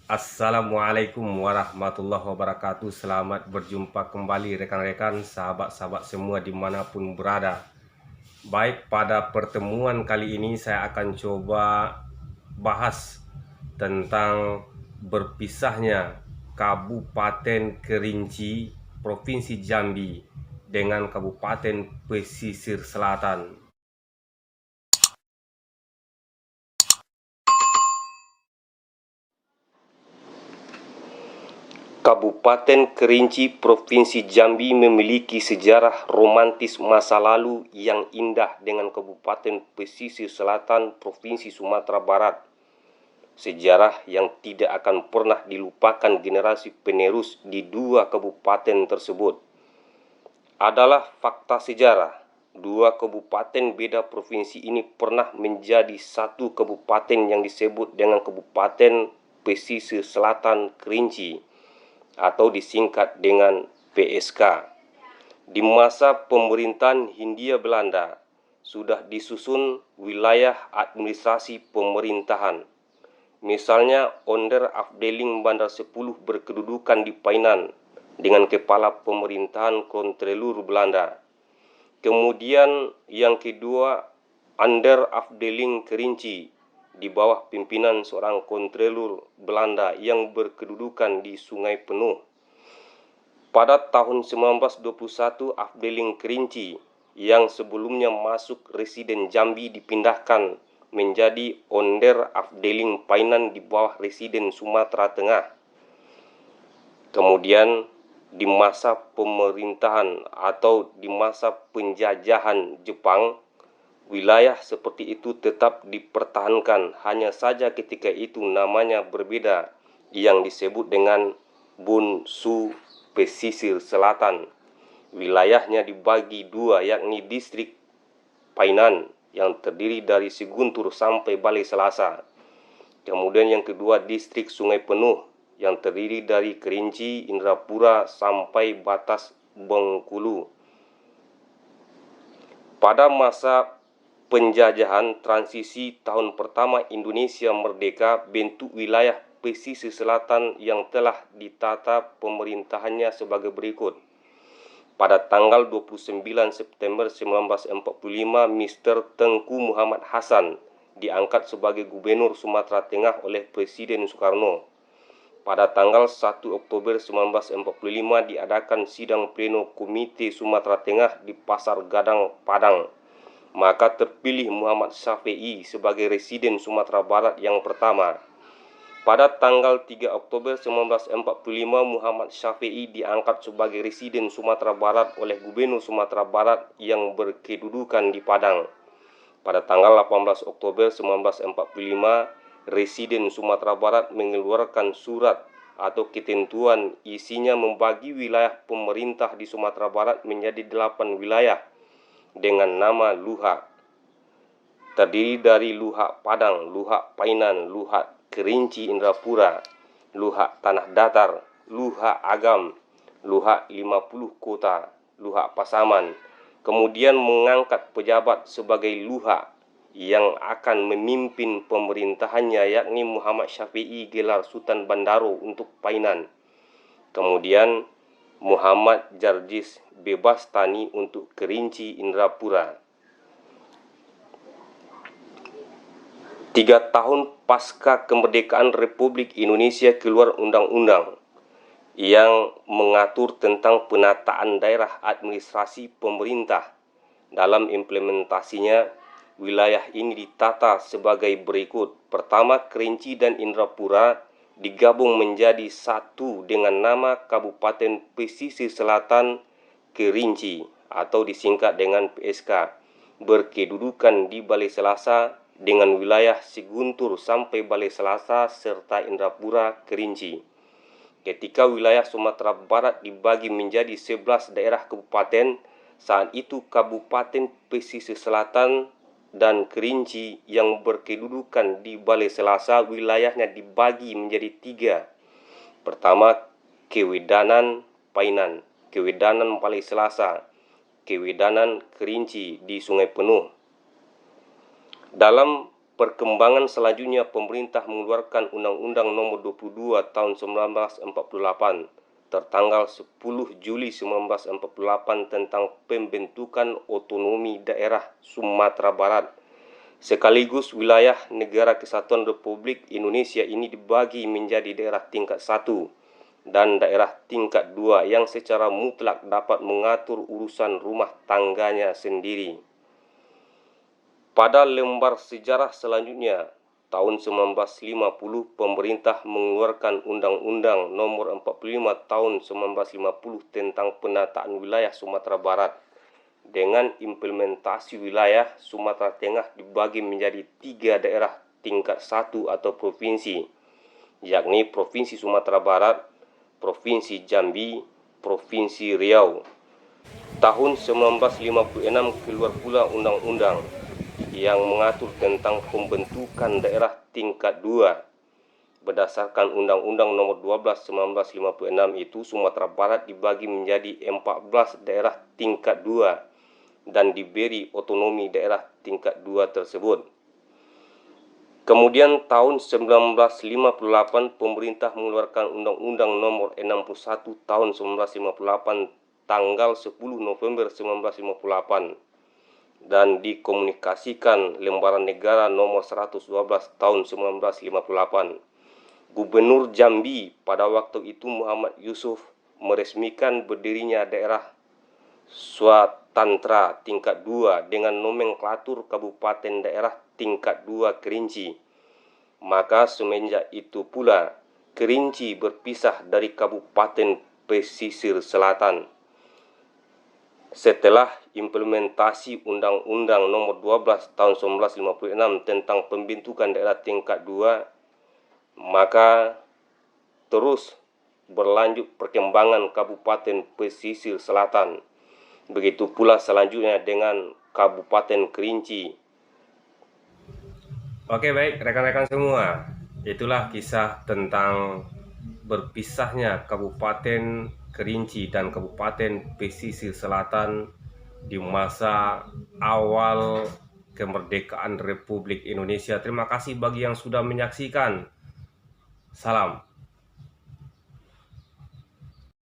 Assalamualaikum warahmatullahi wabarakatuh. Selamat berjumpa kembali rekan-rekan, sahabat-sahabat semua dimanapun berada. Baik, pada pertemuan kali ini saya akan coba bahas tentang berpisahnya Kabupaten Kerinci, Provinsi Jambi dengan Kabupaten Pesisir Selatan. Kabupaten Kerinci, Provinsi Jambi memiliki sejarah romantis masa lalu yang indah dengan Kabupaten Pesisir Selatan, Provinsi Sumatera Barat. Sejarah yang tidak akan pernah dilupakan generasi penerus di dua kabupaten tersebut. Adalah fakta sejarah, dua kabupaten beda provinsi ini pernah menjadi satu kabupaten yang disebut dengan Kabupaten Pesisir Selatan Kerinci, atau disingkat dengan PSK. Di masa pemerintahan Hindia Belanda, sudah disusun wilayah administrasi pemerintahan. Misalnya, Onder Afdeling Bandar 10 berkedudukan di Painan dengan kepala pemerintahan Kontrelur Belanda. Kemudian yang kedua, Onder Afdeling Kerinci di bawah pimpinan seorang kontrelur Belanda yang berkedudukan di Sungai Penuh. Pada tahun 1921, Afdeling Kerinci yang sebelumnya masuk Residen Jambi dipindahkan menjadi Onder Afdeling Painan di bawah Residen Sumatera Tengah. Kemudian di masa pemerintahan atau di masa penjajahan Jepang, wilayah seperti itu tetap dipertahankan, hanya saja ketika itu namanya berbeda yang disebut dengan Bunsu Pesisir Selatan. Wilayahnya dibagi dua, yakni distrik Painan yang terdiri dari Siguntur sampai Balai Selasa. Kemudian yang kedua distrik Sungai Penuh yang terdiri dari Kerinci, Indrapura sampai batas Bengkulu. Pada masa penjajahan transisi tahun pertama Indonesia merdeka, bentuk wilayah pesisir selatan yang telah ditata pemerintahannya sebagai berikut. Pada tanggal 29 September 1945, Mr. Tengku Muhammad Hasan diangkat sebagai Gubernur Sumatera Tengah oleh Presiden Soekarno. Pada tanggal 1 Oktober 1945 diadakan sidang pleno Komite Sumatera Tengah di Pasar Gadang, Padang. Maka terpilih Muhammad Syafi'i sebagai Residen Sumatera Barat yang pertama. Pada tanggal 3 Oktober 1945, Muhammad Syafi'i diangkat sebagai Residen Sumatera Barat oleh Gubernur Sumatera Barat yang berkedudukan di Padang. Pada tanggal 18 Oktober 1945, Residen Sumatera Barat mengeluarkan surat atau ketentuan, isinya membagi wilayah pemerintah di Sumatera Barat menjadi 8 wilayah dengan nama Luhak, terdiri dari Luhak Padang, Luhak Painan, Luhak Kerinci Indrapura, Luhak Tanah Datar, Luhak Agam, Luhak 50 Kota, Luhak Pasaman. Kemudian mengangkat pejabat sebagai Luhak yang akan memimpin pemerintahannya, yakni Muhammad Syafi'i gelar Sultan Bandaro untuk Painan. Kemudian Muhammad Jarjis Bebastani untuk Kerinci Indrapura. 3 tahun pasca kemerdekaan Republik Indonesia keluar undang-undang yang mengatur tentang penataan daerah administrasi pemerintah. Dalam implementasinya, wilayah ini ditata sebagai berikut. Pertama, Kerinci dan Indrapura digabung menjadi satu dengan nama Kabupaten Pesisir Selatan Kerinci atau disingkat dengan PSK, berkedudukan di Balai Selasa dengan wilayah Siguntur sampai Balai Selasa serta Indrapura Kerinci. Ketika wilayah Sumatera Barat dibagi menjadi 11 daerah kabupaten, saat itu Kabupaten Pesisir Selatan dan Kerinci yang berkedudukan di Balai Selasa wilayahnya dibagi menjadi 3. Pertama, Kewedanan Painan, Kewedanan Balai Selasa, Kewedanan Kerinci di Sungai Penuh. Dalam Perkembangan selanjutnya, pemerintah mengeluarkan Undang-Undang Nomor 22 Tahun 1948 tertanggal 10 Juli 1948 tentang pembentukan otonomi daerah Sumatera Barat. Sekaligus wilayah Negara Kesatuan Republik Indonesia ini dibagi menjadi daerah tingkat 1 dan daerah tingkat 2 yang secara mutlak dapat mengatur urusan rumah tangganya sendiri. Pada lembar sejarah selanjutnya, tahun 1950, pemerintah mengeluarkan Undang-Undang Nomor 45 Tahun 1950 tentang penataan wilayah Sumatera Barat. Dengan implementasi wilayah, Sumatera Tengah dibagi menjadi 3 daerah tingkat 1 atau provinsi, yakni Provinsi Sumatera Barat, Provinsi Jambi, Provinsi Riau. Tahun 1956 keluar pula undang-undang yang mengatur tentang pembentukan daerah tingkat 2. Berdasarkan Undang-Undang Nomor 12 1956 itu, Sumatera Barat dibagi menjadi 14 daerah tingkat 2 dan diberi otonomi daerah tingkat 2 tersebut. Kemudian tahun 1958 pemerintah mengeluarkan Undang-Undang Nomor 61 Tahun 1958 tanggal 10 November 1958 dan dikomunikasikan lembaran negara nomor 112 tahun 1958. Gubernur Jambi pada waktu itu Muhammad Yusuf meresmikan berdirinya daerah Swatantra tingkat 2 dengan nomenklatur kabupaten daerah tingkat 2 Kerinci. Maka semenjak itu pula Kerinci berpisah dari Kabupaten Pesisir Selatan. Setelah implementasi Undang-Undang Nomor 12 Tahun 1956 tentang pembentukan daerah tingkat 2, maka terus berlanjut perkembangan Kabupaten Pesisir Selatan. Begitu pula selanjutnya dengan Kabupaten Kerinci. Oke, baik rekan-rekan semua, itulah kisah tentang berpisahnya Kabupaten Kerinci dan Kabupaten Pesisir Selatan di masa awal kemerdekaan Republik Indonesia. Terima kasih bagi yang sudah menyaksikan. Salam.